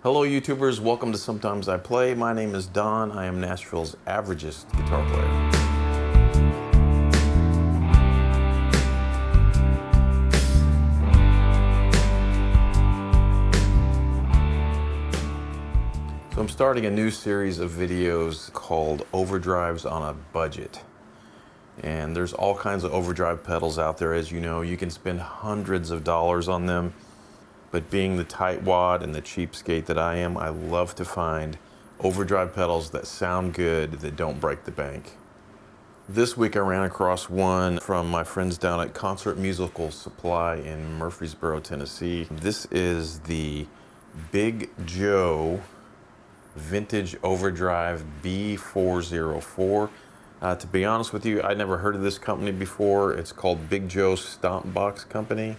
Hello YouTubers, welcome to Sometimes I Play. My name is Don. I am Nashville's average-ist guitar player. So I'm starting a new series of videos called Overdrives on a Budget. And there's all kinds of overdrive pedals out there, as you know. You can spend hundreds of dollars on them. But being the tightwad and the cheapskate that I am, I love to find overdrive pedals that sound good, that don't break the bank. This week I ran across one from my friends down at Concert Musical Supply in Murfreesboro, Tennessee. This is the Big Joe Vintage Overdrive B404. To be honest with you, I never heard of this company before. It's called Big Joe Stomp Box Company.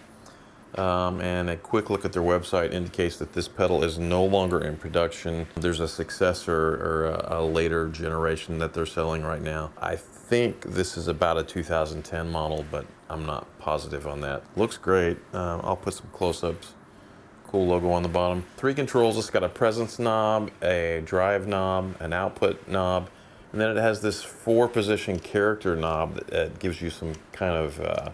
And a quick look at their website indicates that this pedal is no longer in production. There's a successor or a later generation that they're selling right now. I think this is about a 2010 model, but I'm not positive on that. Looks great. I'll put some close-ups. Cool logo on the bottom. 3 controls. It's got a presence knob, a drive knob, an output knob, and then it has this 4-position character knob that gives you some kind of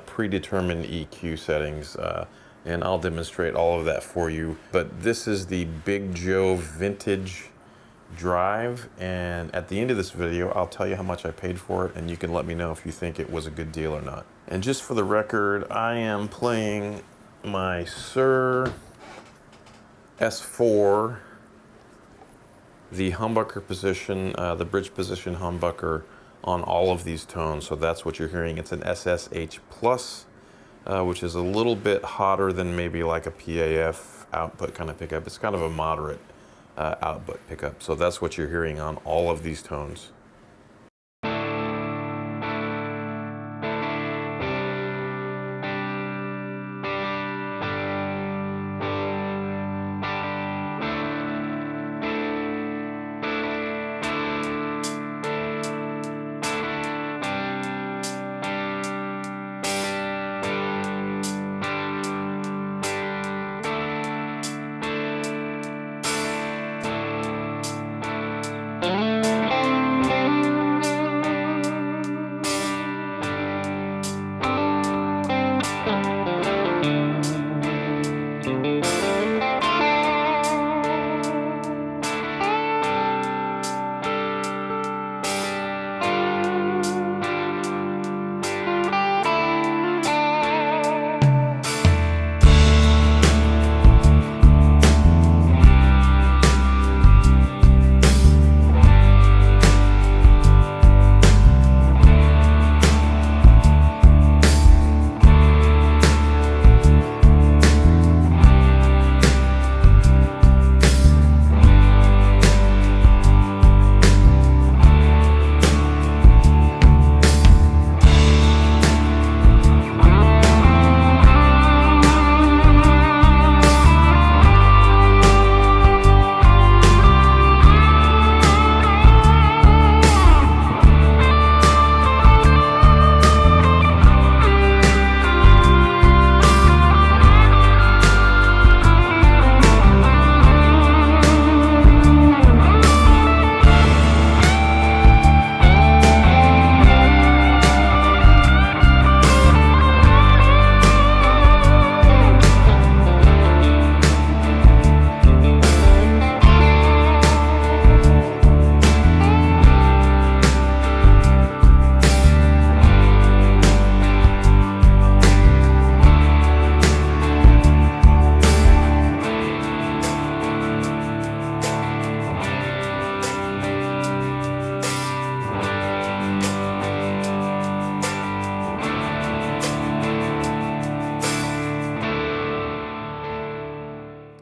predetermined EQ settings, and I'll demonstrate all of that for you. But this is the Big Joe Vintage Drive, and at the end of this video I'll tell you how much I paid for it, and you can let me know if you think it was a good deal or not. And just for the record, I am playing my Sir S4, the humbucker position, the bridge position humbucker on all of these tones. So that's what you're hearing. It's an SSH plus, which is a little bit hotter than maybe like a PAF output kind of pickup. It's kind of a moderate output pickup. So that's what you're hearing on all of these tones.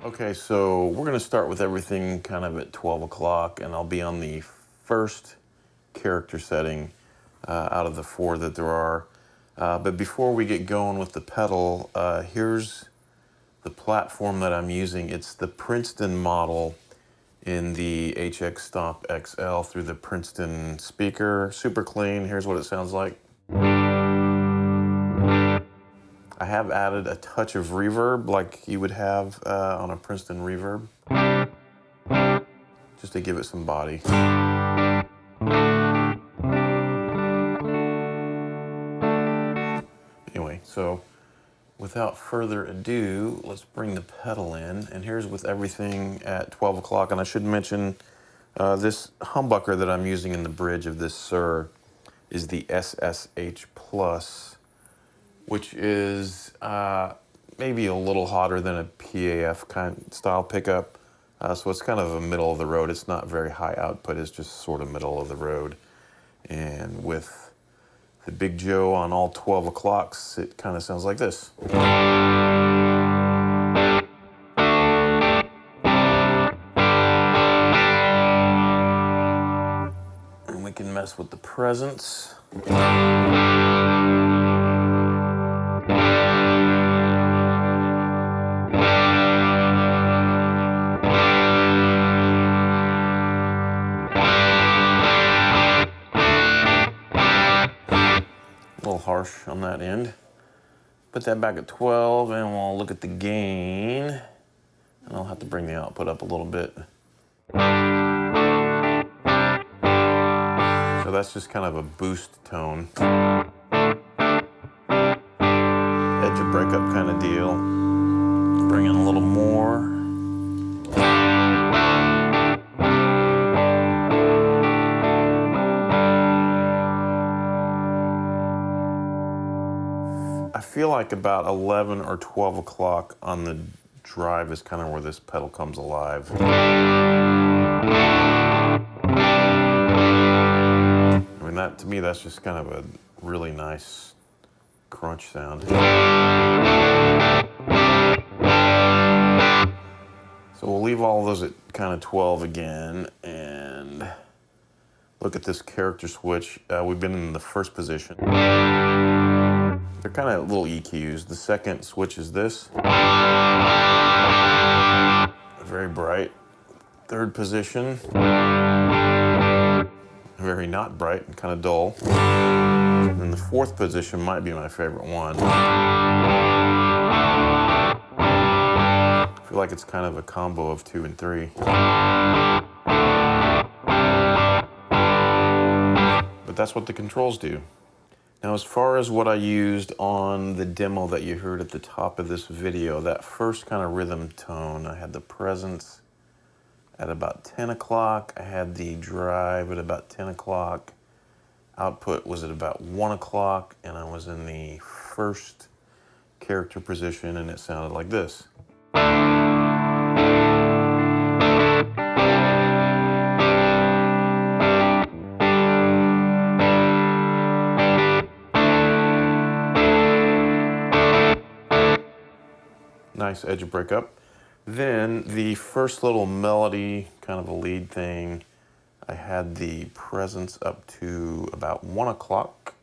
Okay, so we're going to start with everything kind of at 12 o'clock, and I'll be on the first character setting out of the 4 that there are. But before we get going with the pedal, here's the platform that I'm using. It's the Princeton model in the HX Stomp XL through the Princeton speaker. Super clean. Here's what it sounds like. I have added a touch of reverb like you would have on a Princeton reverb, just to give it some body. Anyway, so without further ado, let's bring the pedal in. And here's with everything at 12 o'clock. And I should mention this humbucker that I'm using in the bridge of this Sir is the SSH Plus, which is maybe a little hotter than a PAF kind style pickup. So it's kind of a middle of the road. It's not very high output. It's just sort of middle of the road. And with the Big Joe on all 12 o'clocks, it kind of sounds like this. And we can mess with the presence. A little harsh on that end. Put that back at 12 and we'll look at the gain. And I'll have to bring the output up a little bit. So that's just kind of a boost tone. Edge of breakup kind of deal. Bring in a little more. I feel like about 11 or 12 o'clock on the drive is kind of where this pedal comes alive. I mean, that to me, that's just kind of a really nice crunch sound. So we'll leave all of those at kind of 12 again and look at this character switch. We've been in the first position. They're kind of little EQs. The second switch is this. Very bright. Third position. Very not bright and kind of dull. And then the fourth position might be my favorite one. I feel like it's kind of a combo of 2 and 3. But that's what the controls do. Now, as far as what I used on the demo that you heard at the top of this video, that first kind of rhythm tone, I had the presence at about 10 o'clock. I had the drive at about 10 o'clock. Output was at about 1 o'clock, and I was in the first character position, and it sounded like this. Nice edge breakup. Then the first little melody, kind of a lead thing, I had the presence up to about 1 o'clock.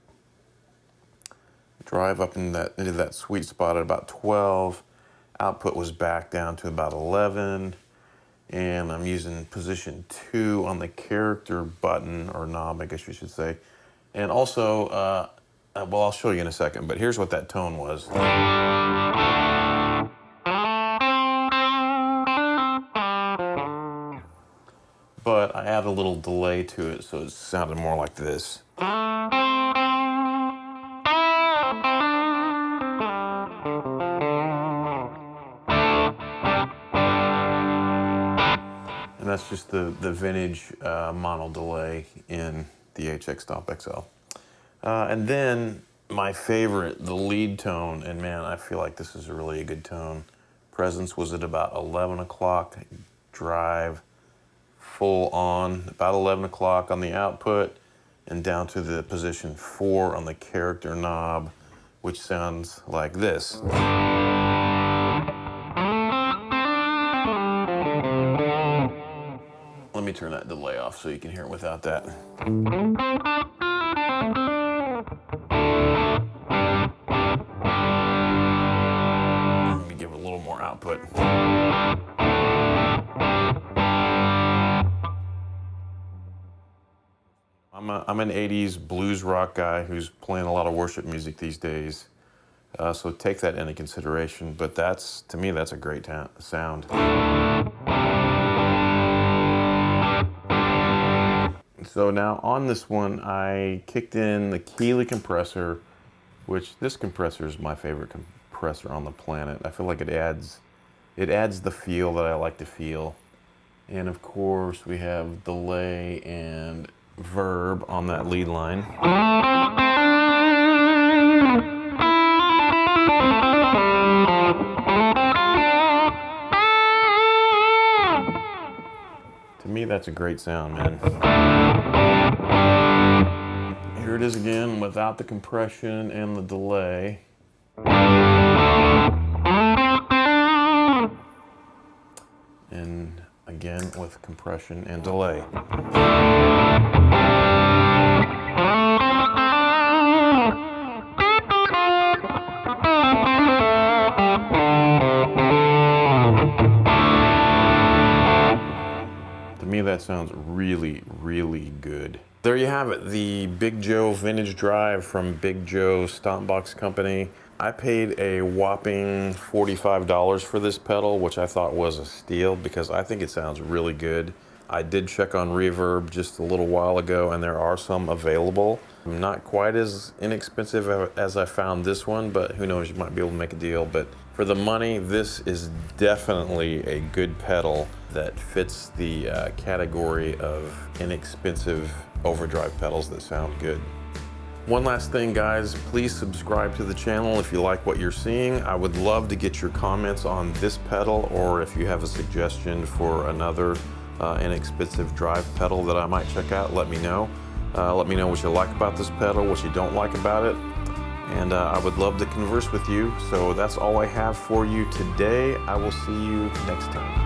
Drive up into that sweet spot at about 12. Output was back down to about 11. And I'm using position 2 on the character button, or knob, I guess you should say. And also, well, I'll show you in a second, but here's what that tone was. But I added a little delay to it, so it sounded more like this. And that's just the vintage mono delay in the HX Stomp XL. And then my favorite, the lead tone, and man, I feel like this is really a good tone. Presence was at about 11 o'clock, drive full on, about 11 o'clock on the output, and down to the position 4 on the character knob, which sounds like this. Let me turn that delay off so you can hear it without that. Let me give it a little more output. I'm an 80s blues rock guy who's playing a lot of worship music these days. So take that into consideration, but to me, that's a great sound. So now on this one, I kicked in the Keeley compressor, which this compressor is my favorite compressor on the planet. I feel like it adds the feel that I like to feel. And of course, we have delay and verb on that lead line. To me, that's a great sound, man. Here it is again without the compression and the delay. And again with compression and delay. To me, that sounds really, really good. There you have it, the Big Joe Vintage Drive from Big Joe Stomp Box Company. I paid a whopping $45 for this pedal, which I thought was a steal because I think it sounds really good. I did check on Reverb just a little while ago, and there are some available. Not quite as inexpensive as I found this one, but who knows, you might be able to make a deal. But for the money, this is definitely a good pedal that fits the category of inexpensive overdrive pedals that sound good. One last thing, guys, please subscribe to the channel if you like what you're seeing. I would love to get your comments on this pedal, or if you have a suggestion for another inexpensive drive pedal that I might check out, let me know. Let me know what you like about this pedal, what you don't like about it, and I would love to converse with you. So that's all I have for you today. I will see you next time.